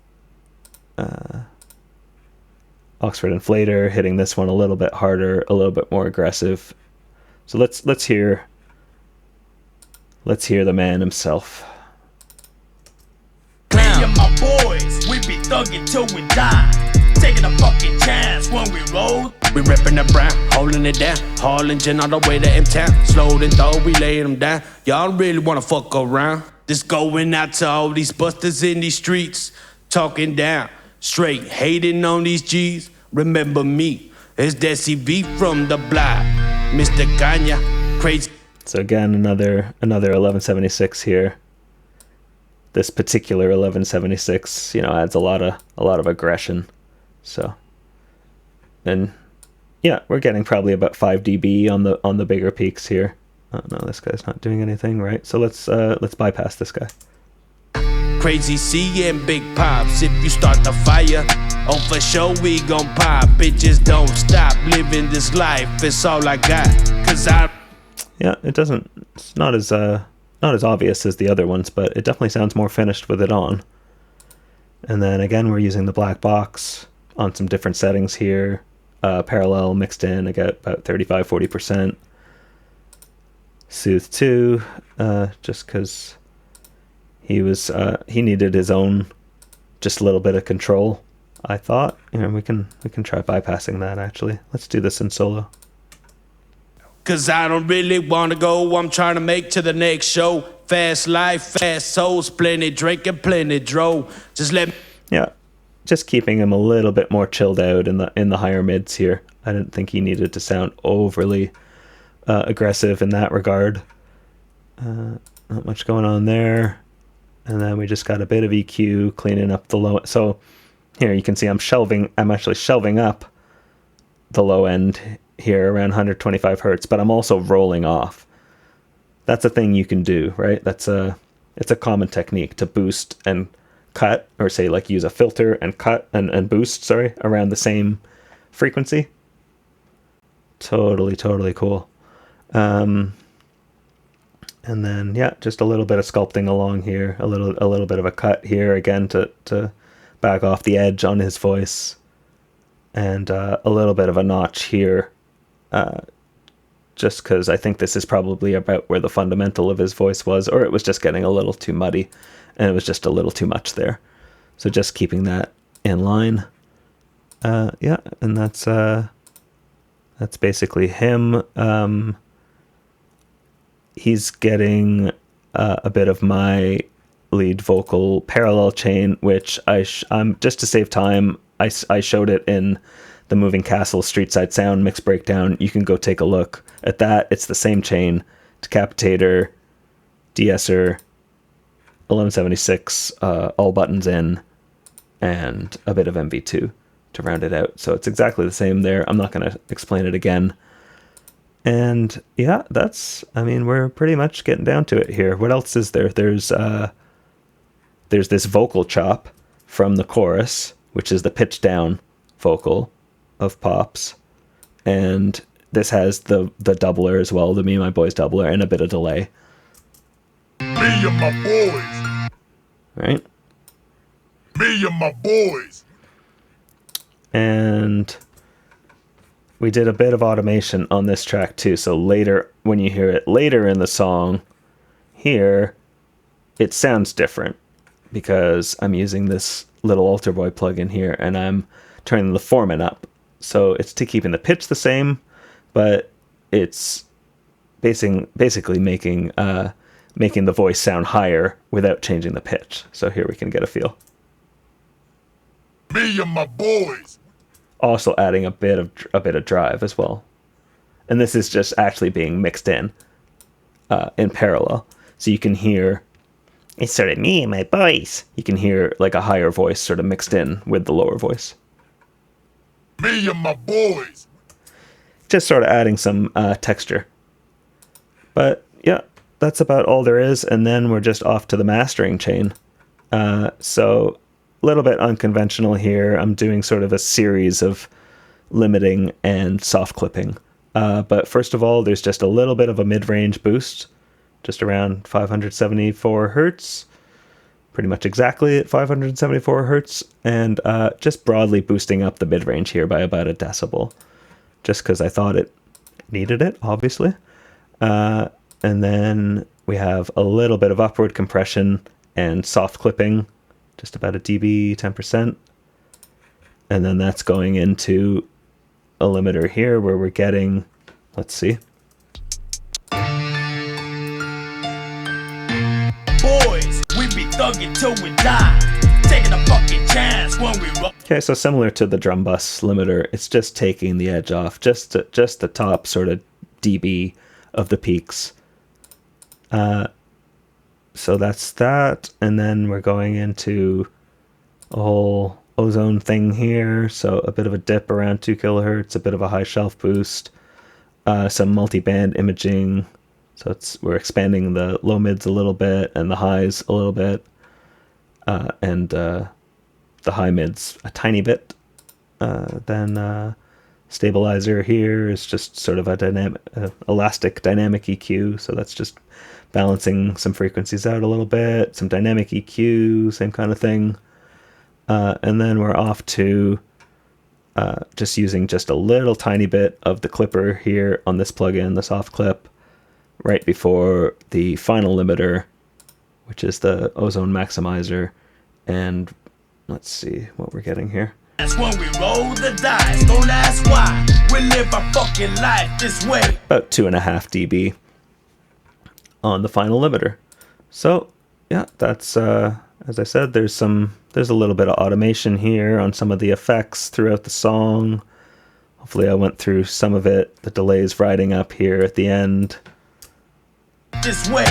Speaker 1: Oxford Inflator hitting this one a little bit harder, a little bit more aggressive. So let's hear the man himself.
Speaker 3: Me and my boys, we be thuggin' till we die. Taking a fucking chance when we roll.
Speaker 2: We reppin' the brand, holding it down, hauling gin all the way to M-Town. Slowed and though we laying them down. Y'all really wanna fuck around? Just going out to all these busters in these streets, talking down, straight hating on these G's. Remember me, it's that CV from the block, Mr. Kanye, crazy.
Speaker 1: So again, another 1176 here. This particular 1176, you know, adds a lot of aggression. So, and yeah, we're getting probably about 5 dB on the bigger peaks here. Oh no, this guy's not doing anything, right? So let's bypass this guy.
Speaker 2: Crazy C and big pops. If you start the fire, oh for sure we gon' pop. Bitches don't stop living this life. It's all I got.
Speaker 1: Yeah, it's not as obvious as the other ones, but it definitely sounds more finished with it on. And then again, we're using the black box on some different settings here. Parallel mixed in, I got about 35-40%. Soothe 2, just because he needed his own, just a little bit of control, I thought. We can try bypassing that, actually. Let's do this in solo.
Speaker 2: Cause I don't really wanna go, I'm trying to make to the next show. Fast life, fast souls, plenty drinking, plenty dro. Just let me...
Speaker 1: Yeah, just keeping him a little bit more chilled out in the higher mids here. I didn't think he needed to sound overly aggressive in that regard. Not much going on there. And then we just got a bit of EQ, cleaning up the low. So here you can see I'm actually shelving up the low end here around 125 hertz, but I'm also rolling off. That's a thing you can do, right? It's a common technique to boost and cut, or say like use a filter and cut and boost, sorry, around the same frequency. Totally cool. And then yeah, just a little bit of sculpting along here, a little bit of a cut here again to back off the edge on his voice, and a little bit of a notch here, just because I think this is probably about where the fundamental of his voice was, or it was just getting a little too muddy and it was just a little too much there. So just keeping that in line. Yeah, and that's basically him. He's getting a bit of my lead vocal parallel chain, which I'm just to save time, I showed it in the Moving Castle Street Side Sound mix breakdown. You can go take a look at that. It's the same chain: decapitator, de-esser, 1176, all buttons in, and a bit of MV2 to round it out. So it's exactly the same there. I'm not going to explain it again. And yeah, we're pretty much getting down to it here. What else is there? There's this vocal chop from the chorus, which is the pitch down vocal of Pops. And this has the doubler as well, the Me and My Boys doubler, and a bit of delay.
Speaker 4: Me and my boys.
Speaker 1: Right?
Speaker 4: Me and my boys.
Speaker 1: And we did a bit of automation on this track too. So later, when you hear it later in the song, here, it sounds different because I'm using this little Alter Boy plugin here, and I'm turning the Foreman up. So it's to keeping the pitch the same, but it's basically making the voice sound higher without changing the pitch. So here we can get a feel.
Speaker 4: Me and my boys.
Speaker 1: Also adding a bit of drive as well, and this is just actually being mixed in parallel, so you can hear it's sort of me and my boys. You can hear like a higher voice sort of mixed in with the lower voice.
Speaker 4: Me and my boys.
Speaker 1: Just sort of adding some texture. But yeah, that's about all there is, and then we're just off to the mastering chain. So a little bit unconventional here. I'm doing sort of a series of limiting and soft clipping. But first of all, there's just a little bit of a mid-range boost, just around 574 hertz, pretty much exactly at 574 hertz, and just broadly boosting up the mid-range here by about a decibel, just because I thought it needed it, obviously. And then we have a little bit of upward compression and soft clipping, just about a dB, 10%. And then that's going into a limiter here where we're getting, let's see.
Speaker 3: Boys, we be thuggin' till we die. Taking a fucking chance when we roll.
Speaker 1: Okay, so similar to the drum bus limiter, it's just taking the edge off, just the top sort of dB of the peaks. So that's that, and then we're going into a whole ozone thing here, so a bit of a dip around 2 kilohertz, a bit of a high shelf boost, some multi-band imaging, so we're expanding the low mids a little bit and the highs a little bit, and the high mids a tiny bit. Then stabilizer here is just sort of a dynamic, elastic dynamic EQ, so that's just balancing some frequencies out a little bit, some dynamic EQ, same kind of thing. And then we're off to just using just a little tiny bit of the clipper here on this plugin, the soft clip, right before the final limiter, which is the ozone maximizer. And let's see what we're getting here.
Speaker 3: That's when we roll the dice. Don't ask why. We live our fucking life this way.
Speaker 1: About 2.5 dB on the final limiter. So yeah, that's as I said, there's a little bit of automation here on some of the effects throughout the song. Hopefully I went through some of it. The delays riding up here at the end.
Speaker 3: This way,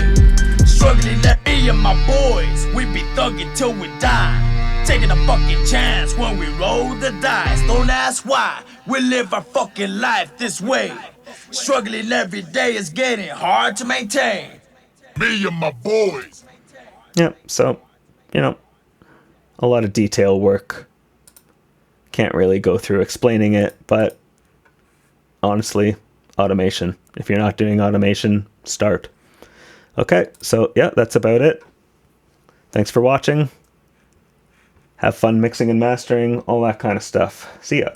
Speaker 3: struggling at me and my boys. We be thugging till we die. Taking a fucking chance when we roll the dice. Don't ask why. We live our fucking life this way. Struggling every day is getting hard to maintain.
Speaker 4: Me and my boys.
Speaker 1: Yep, so, you know, a lot of detail work. Can't really go through explaining it, but honestly, automation. If you're not doing automation, start. Okay, so yeah, that's about it. Thanks for watching. Have fun mixing and mastering, all that kind of stuff. See ya.